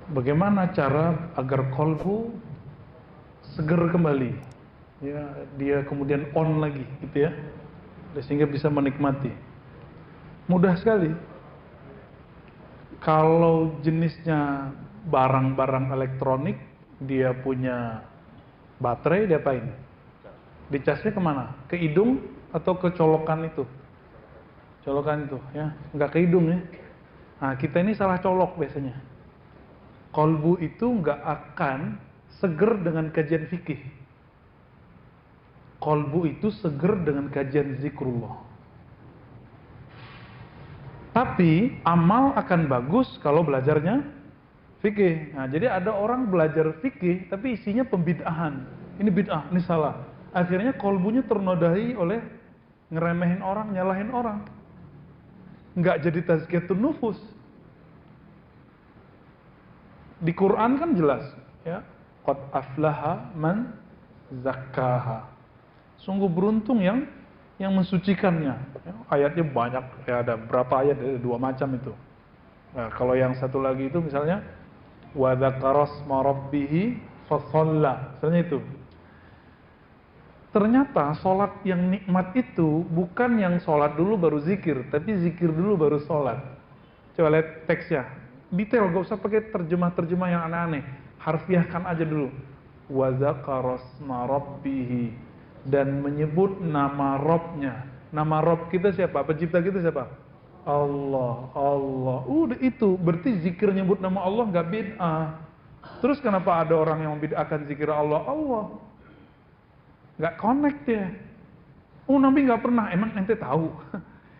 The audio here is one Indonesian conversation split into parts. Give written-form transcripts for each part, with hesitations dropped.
Bagaimana cara agar kolbu seger kembali, ya, dia kemudian on lagi, gitu ya, sehingga bisa menikmati. Mudah sekali. Kalau jenisnya barang-barang elektronik, dia punya baterai, diapain? Dicasnya kemana? Ke hidung atau ke colokan itu? Colokan itu, ya, nggak ke hidung ya. Nah, kita ini salah colok biasanya. Kolbu itu nggak akan seger dengan kajian fikih. Kolbu itu seger dengan kajian zikrullah. Tapi amal akan bagus kalau belajarnya fikih. Nah, jadi ada orang belajar fikih tapi isinya pembid'ahan. Ini bid'ah, ini salah. Akhirnya kolbunya ternodai oleh ngeremehin orang, nyalahin orang. Nggak jadi tazkiyatun nufus. Di Quran kan jelas, ya. Qad aflaha man zakkaha. Sungguh beruntung yang mensucikannya. Ya, ayatnya banyak, ya, ada berapa ayat? Ada 2 macam itu. Nah, kalau yang satu lagi itu misalnya wa dzakara asma rabbih fasalla. Misalnya itu. Ternyata sholat yang nikmat itu bukan yang sholat dulu baru zikir, tapi zikir dulu baru sholat. Coba lihat teksnya, detail, gak usah pakai terjemah-terjemah yang aneh-aneh, harfiahkan aja dulu. Wa dzakara asma rabbih, dan menyebut nama Robnya. Nama Rob kita siapa? Pencipta kita siapa? Allah. Allah. Udah itu, berarti zikir nyebut nama Allah gak bid'ah. Terus kenapa ada orang yang membid'ahkan zikir Allah? Allah. Nggak connect ya. Oh, Nabi nggak pernah, emang ente tahu?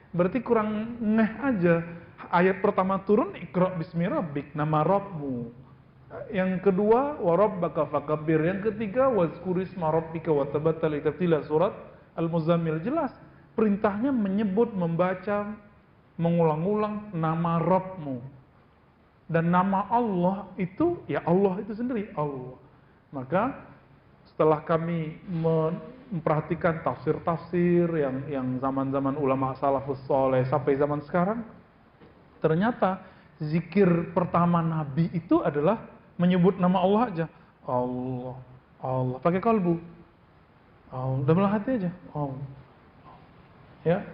Berarti kurang ngeh aja. Ayat pertama turun, Iqra bismi rabbik, nama Rabbmu. Yang kedua, wa rabbaka fakabbir. Yang ketiga, wazkurisma rabbika wa tabattal ila surat Al-Muzammil. Jelas perintahnya menyebut, membaca, mengulang-ulang nama Rabbmu. Dan nama Allah itu, ya Allah itu sendiri, Allah. Maka setelah kami memperhatikan tafsir-tafsir yang zaman-zaman ulama salafus saleh sampai zaman sekarang, ternyata zikir pertama Nabi itu adalah menyebut nama Allah aja. Allah, Allah, pakai kalbu. Allah, dalam hati aja. Allah. Ya.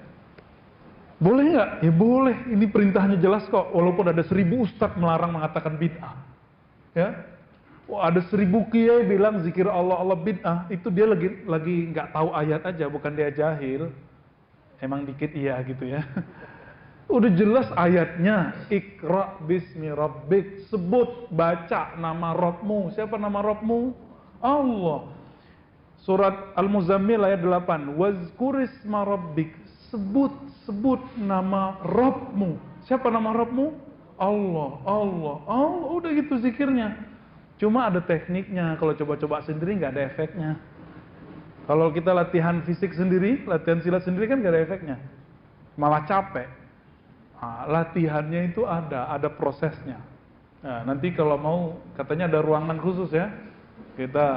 Boleh nggak? Ya boleh. Ini perintahnya jelas kok. Walaupun ada 1000 ustadz melarang mengatakan bid'ah. Ya. Wah, ada 1000 kiai bilang zikir Allah Allah bid'ah, itu dia lagi nggak tahu ayat aja, bukan dia jahil. Emang dikit iya gitu ya. Udah jelas ayatnya, Iqra bismi rabbik, sebut, baca nama Rabbmu. Siapa nama Rabbmu? Allah. Surat Al-Muzammil ayat 8, wazkurisma rabbik, sebut nama Rabbmu. Siapa nama Rabbmu? Allah, Allah, Allah. Udah gitu zikirnya. Cuma ada tekniknya, kalau coba-coba sendiri nggak ada efeknya. Kalau kita latihan fisik sendiri, latihan silat sendiri kan nggak ada efeknya, malah capek. Nah, latihannya itu ada prosesnya. Nah, nanti kalau mau, katanya ada ruangan khusus ya, kita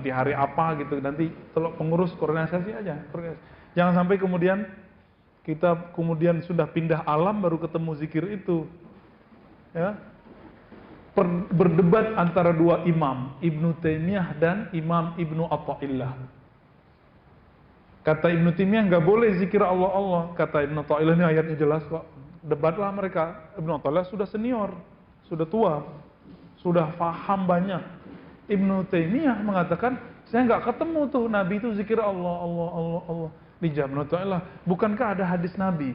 di hari apa gitu, nanti pengurus koordinasi aja. Jangan sampai kemudian kita sudah pindah alam baru ketemu zikir itu, ya. Berdebat antara 2 imam, Ibnu Taimiyah dan Imam Ibnu Athaillah. Kata Ibnu Taimiyah nggak boleh zikir Allah Allah. Kata Ibnu Athaillah, ini ayatnya jelas kok. Debatlah mereka. Ibnu Athaillah sudah senior, sudah tua, sudah paham banyak. Ibnu Taimiyah mengatakan, saya nggak ketemu tuh Nabi itu zikir Allah Allah Allah Allah. Dijawab Ibnu Athaillah, bukankah ada hadis Nabi?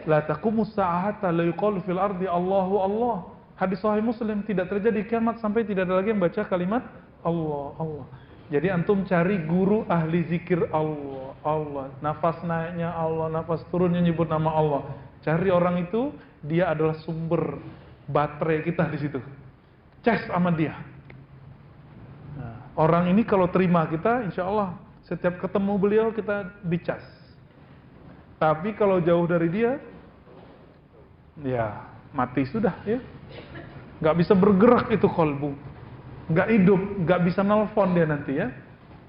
La taqumus sa'ata la yuqalu fil ardi Allahu Allah. Hadis Sahih Muslim, tidak terjadi kiamat sampai tidak ada lagi yang baca kalimat Allah, Allah. Jadi antum cari guru ahli zikir Allah, Allah. Nafas naiknya Allah, nafas turunnya nyebut nama Allah. Cari orang itu, dia adalah sumber baterai kita di situ. Cas sama dia. Nah, orang ini kalau terima kita, insya Allah setiap ketemu beliau kita dicas. Tapi kalau jauh dari dia, ya mati sudah ya. Nggak bisa bergerak itu kolbu, nggak hidup, nggak bisa nelfon dia nanti ya.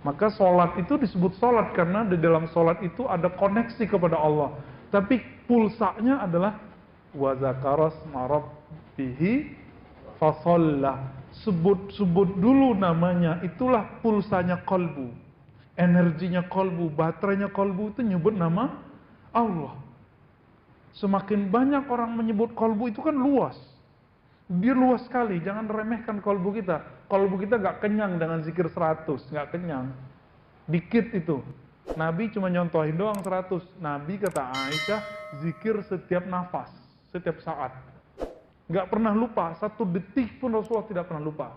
Maka sholat itu disebut sholat karena di dalam sholat itu ada koneksi kepada Allah. Tapi pulsanya adalah wa dzakara asma rabbih Fasalla. Sebut dulu namanya. Itulah pulsanya kolbu, energinya kolbu, baterainya kolbu, itu nyebut nama Allah. Semakin banyak orang menyebut kolbu itu kan luas. Dia luas sekali, jangan remehkan kolbu kita. Kolbu kita gak kenyang dengan zikir 100, gak kenyang. Dikit itu. Nabi cuma nyontohin doang 100. Nabi kata Aisyah, zikir setiap nafas, setiap saat. Gak pernah lupa, 1 detik pun Rasulullah tidak pernah lupa.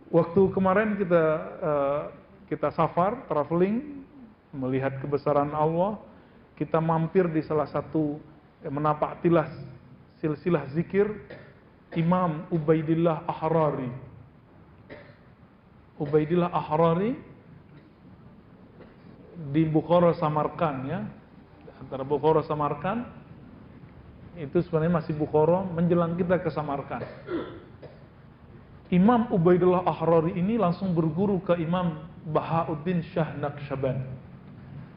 Waktu kemarin kita safar, traveling, melihat kebesaran Allah, kita mampir di salah satu menapak tilas silsilah zikir Imam Ubaidillah Ahrari. Ubaidillah Ahrari di Bukhara Samarkand, ya, antara Bukhara Samarkand itu sebenarnya masih Bukhara menjelang kita ke Samarkand. Imam Ubaidillah Ahrari ini langsung berguru ke Imam Bahauddin Shah Naqsyaband.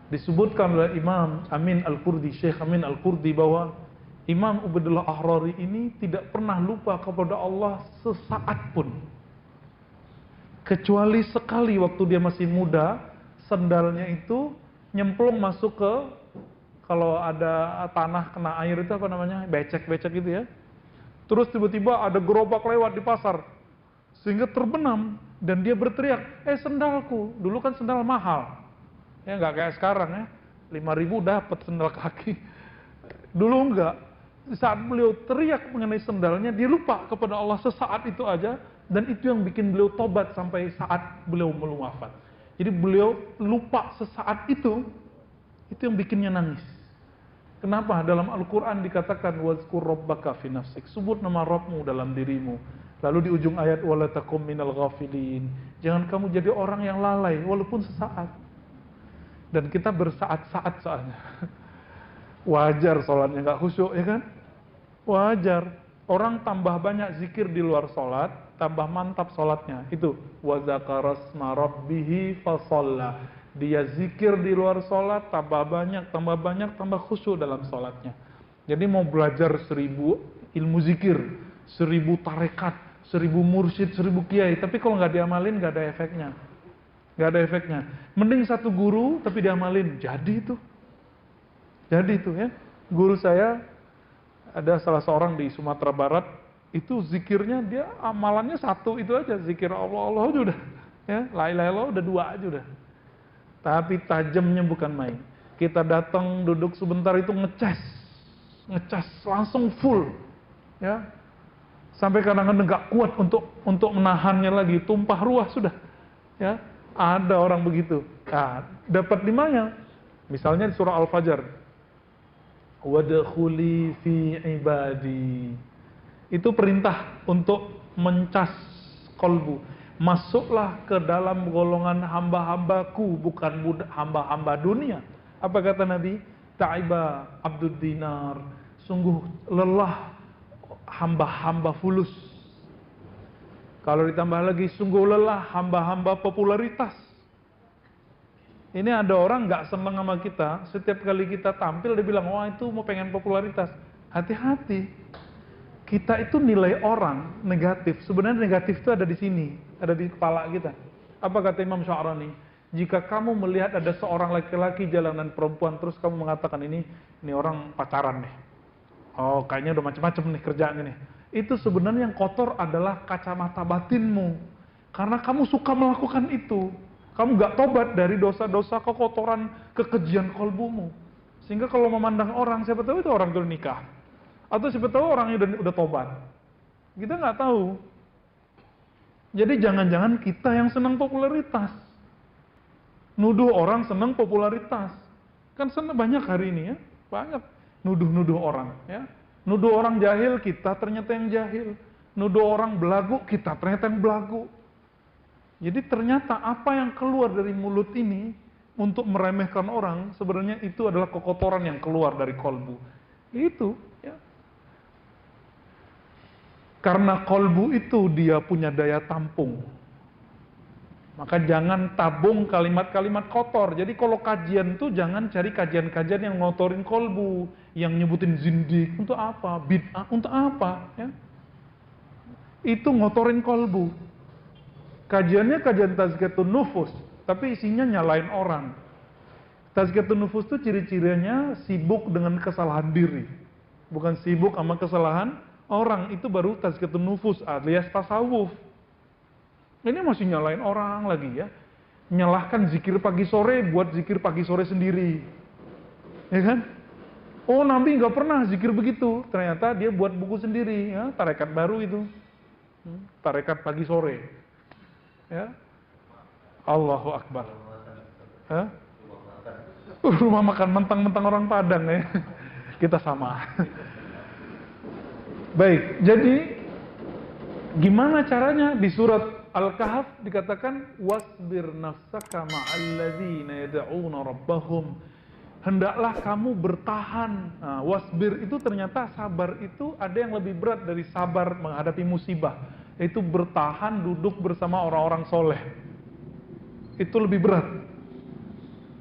Disebutkan oleh Imam Amin Al-Qurdi, Syekh Amin Al-Qurdi, bahwa Imam Ubaidillah Ahrari ini tidak pernah lupa kepada Allah sesaat pun. Kecuali sekali waktu dia masih muda, sendalnya itu nyemplung masuk ke, kalau ada tanah kena air itu apa namanya, becek-becek gitu ya. Terus tiba-tiba ada gerobak lewat di pasar, sehingga terbenam, dan dia berteriak, sendalku. Dulu kan sendal mahal. Ya nggak kayak sekarang ya, 5.000 dapat sendal kaki. Dulu enggak. Saat beliau teriak mengenai sendalnya, dia lupa kepada Allah sesaat itu aja, dan itu yang bikin beliau tobat sampai saat beliau belum wafat. Jadi beliau lupa sesaat itu yang bikinnya nangis. Kenapa? Dalam Al-Quran dikatakan wazkur rabbaka fi nafsik, sebut nama Rabbmu dalam dirimu. Lalu di ujung ayat wala takum minal ghafilin, jangan kamu jadi orang yang lalai walaupun sesaat. Dan kita bersaat-saat soalnya. Wajar sholatnya nggak khusyuk, ya kan? Wajar. Orang tambah banyak zikir di luar sholat, tambah mantap sholatnya. Itu wa zakarasma rabbihi fasalla. Dia zikir di luar sholat, tambah banyak, tambah khusyuk dalam sholatnya. Jadi mau belajar 1000 ilmu zikir, 1000 tarekat, 1000 mursyid, 1000 kiai, tapi kalau nggak diamalin nggak ada efeknya. Gak ada efeknya. Mending satu guru tapi diamalin. Jadi itu ya. Guru saya ada salah seorang di Sumatera Barat, itu zikirnya dia amalannya satu itu aja, zikir Allah aja udah. Ya, la ilaha illallah udah 2 aja udah. Tapi tajamnya bukan main. Kita datang duduk sebentar itu ngecas langsung full. Ya. Sampai kadang-kadang nggak kuat untuk menahannya lagi, tumpah ruah sudah. Ya. Ada orang begitu. Nah, dapat di mana? Misalnya di surah Al-Fajr. Wadkhuli fi ibadi. Itu perintah untuk mencas kolbu. Masuklah ke dalam golongan hamba-hambaku, bukan hamba-hamba dunia. Apa kata Nabi? Ta'iba abdud dinar. Sungguh lelah hamba-hamba fulus. Kalau ditambah lagi, sungguh lelah hamba-hamba popularitas. Ini ada orang nggak senang sama kita, setiap kali kita tampil dia bilang, wah itu mau pengen popularitas. Hati-hati. Kita itu nilai orang negatif. Sebenarnya negatif itu ada di sini, ada di kepala kita. Apa kata Imam Sya'rani? Jika kamu melihat ada seorang laki-laki jalanan perempuan, terus kamu mengatakan ini orang pacaran nih. Oh, kayaknya udah macam-macam nih kerjaannya nih. Itu sebenarnya yang kotor adalah kacamata batinmu. Karena kamu suka melakukan itu. Kamu gak tobat dari dosa-dosa kekotoran, kekejian kolbumu. Sehingga kalau memandang orang, siapa tahu itu orang itu nikah. Atau siapa tahu orangnya udah tobat. Kita gak tahu. Jadi jangan-jangan kita yang senang popularitas. Nuduh orang senang popularitas. Kan senang banyak hari ini ya. Banyak nuduh-nuduh orang ya. Nuduh orang jahil, kita ternyata yang jahil. Nuduh orang belagu, kita ternyata yang belagu. Jadi ternyata apa yang keluar dari mulut ini untuk meremehkan orang, sebenarnya itu adalah kekotoran yang keluar dari kolbu. Itu ya. Karena kolbu itu dia punya daya tampung. Maka jangan tabung kalimat-kalimat kotor. Jadi kalau kajian tuh jangan cari kajian-kajian yang ngotorin kolbu, yang nyebutin zindik. Untuk apa? Bid'ah. Untuk apa? Ya. itu ngotorin kolbu. Kajiannya kajian tazkiyatun nufus, tapi isinya nyalain orang. Tazkiyatun nufus itu ciri-cirinya sibuk dengan kesalahan diri, bukan sibuk sama kesalahan orang. Itu baru tazkiyatun nufus alias tasawuf. Ini masih nyalain orang lagi ya. Nyalahkan zikir pagi sore buat zikir pagi sore sendiri. Ya kan? Oh, Nabi nggak pernah zikir begitu. Ternyata dia buat buku sendiri, ya, tarekat baru itu. Tarekat pagi sore. Ya. Allahu Akbar. Hah? Rumah makan mentang-mentang orang Padang ya. Kita sama. Baik, jadi gimana caranya? Di surat Al-Kahf dikatakan wasbir nafsaka ma'alladzina yad'una rabbahum. Hendaklah kamu bertahan. Nah, wasbir itu ternyata sabar itu ada yang lebih berat dari sabar menghadapi musibah. Itu bertahan duduk bersama orang-orang soleh. Itu lebih berat.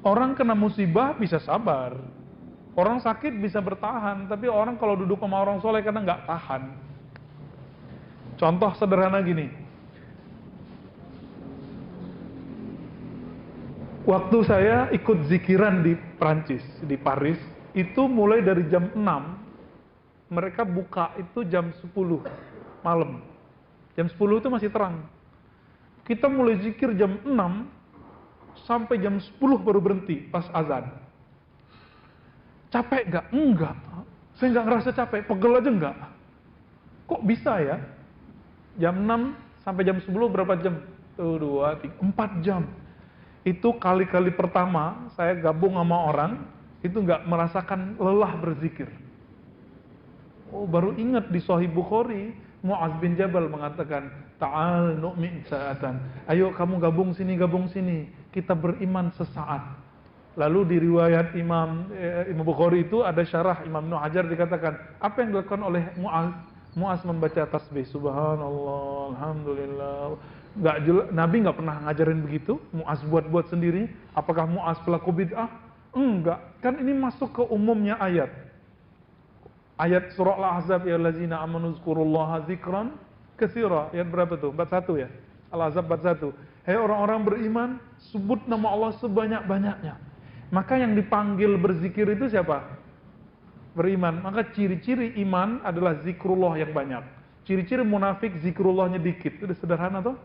Orang kena musibah bisa sabar. Orang sakit bisa bertahan. Tapi orang kalau duduk sama orang soleh kadang nggak tahan. Contoh sederhana gini. Waktu saya ikut zikiran di Prancis, di Paris, itu mulai dari jam 6, mereka buka itu jam 10 malam. Jam 10 itu masih terang. Kita mulai zikir jam 6, sampai jam 10 baru berhenti, pas azan. Capek gak? Enggak. Saya nggak ngerasa capek, pegel aja enggak. Kok bisa ya? Jam 6 sampai jam 10 berapa jam? 1, 2, 3, 4 jam. Itu kali-kali pertama saya gabung sama orang, itu nggak merasakan lelah berzikir. Oh, baru ingat di Sahih Bukhari, Mu'az bin Jabal mengatakan, Ta'al nu'min sa'atan. Ayo kamu gabung sini, kita beriman sesaat. Lalu di riwayat Imam Bukhari itu ada syarah Imam Ibnu Hajar dikatakan, apa yang dilakukan oleh Mu'az? Mu'az membaca tasbih, subhanallah, alhamdulillah. Nabi nggak pernah ngajarin begitu. Mu'az buat sendiri. Apakah Mu'az pelaku bid'ah? Enggak. Kan ini masuk ke umumnya ayat. Ayat surah Al-Ahzab, ya allazina amanu zkurullaha dzikran katsira. Ayat berapa tuh? 41 ya. Al-Ahzab 41. Hei orang-orang beriman, sebut nama Allah sebanyak-banyaknya. Maka yang dipanggil berzikir itu siapa? Beriman. Maka ciri-ciri iman adalah zikrullah yang banyak. Ciri-ciri munafik zikrullahnya dikit. Itu sederhana tuh.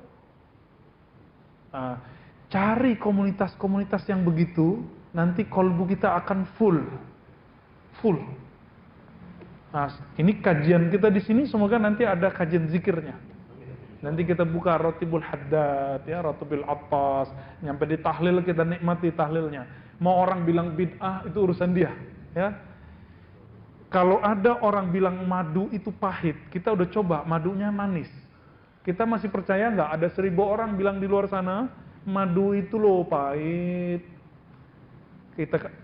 Cari komunitas-komunitas yang begitu, nanti kolbu kita akan full. Nah, ini kajian kita di sini, semoga nanti ada kajian zikirnya. Nanti kita buka Ratibul Haddad, ya, Ratibul Attas, nyampe di tahlil kita nikmati tahlilnya. Mau orang bilang bid'ah itu urusan dia, ya. Kalau ada orang bilang madu itu pahit, kita udah coba madunya manis. Kita masih percaya nggak? Ada 1000 orang bilang di luar sana, madu itu loh pahit.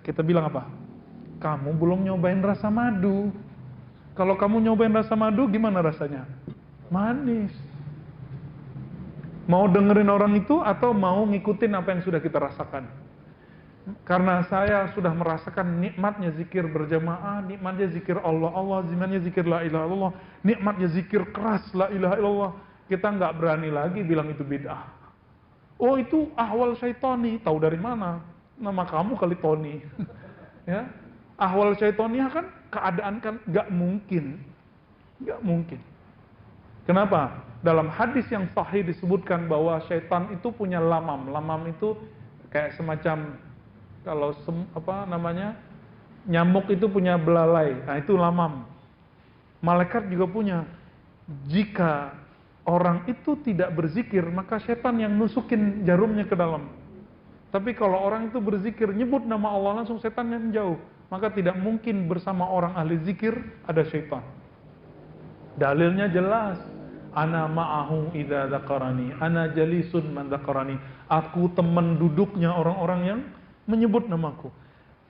Kita bilang apa? Kamu belum nyobain rasa madu. Kalau kamu nyobain rasa madu, gimana rasanya? Manis. Mau dengerin orang itu atau mau ngikutin apa yang sudah kita rasakan? Karena saya sudah merasakan nikmatnya zikir berjamaah, nikmatnya zikir Allah, nikmatnya zikir la ilaha illallah, nikmatnya zikir keras la ilaha illallah. Kita nggak berani lagi bilang itu bid'ah. Oh, itu ahwal syaitani. Tahu dari mana? Nama kamu kali Tony. Ya, ahwal syaitani kan keadaan kan nggak mungkin. Kenapa? Dalam hadis yang sahih disebutkan bahwa syaitan itu punya lamam. Lamam itu kayak semacam kalau nyamuk itu punya belalai. Nah, itu lamam. Malaikat juga punya. Jika orang itu tidak berzikir, maka setan yang nusukin jarumnya ke dalam. Tapi kalau orang itu berzikir, nyebut nama Allah, langsung setannya menjauh. Maka tidak mungkin bersama orang ahli zikir ada setan. Dalilnya jelas. Ana ma'ahu idza dzakarani, ana jalisun man dzakarani. Aku teman duduknya orang-orang yang menyebut namaku.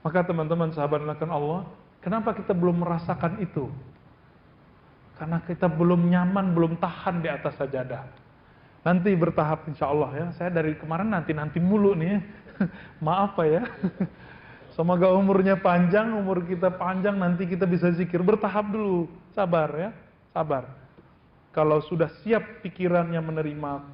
Maka teman-teman sahabat akan Allah, kenapa kita belum merasakan itu? Karena kita belum nyaman, belum tahan di atas sajadah. Nanti bertahap insya Allah ya. Saya dari kemarin nanti mulu nih. Maaf Pak ya. Semoga umurnya panjang, umur kita panjang, nanti kita bisa zikir. Bertahap dulu, sabar ya, sabar. kalau sudah siap pikirannya menerima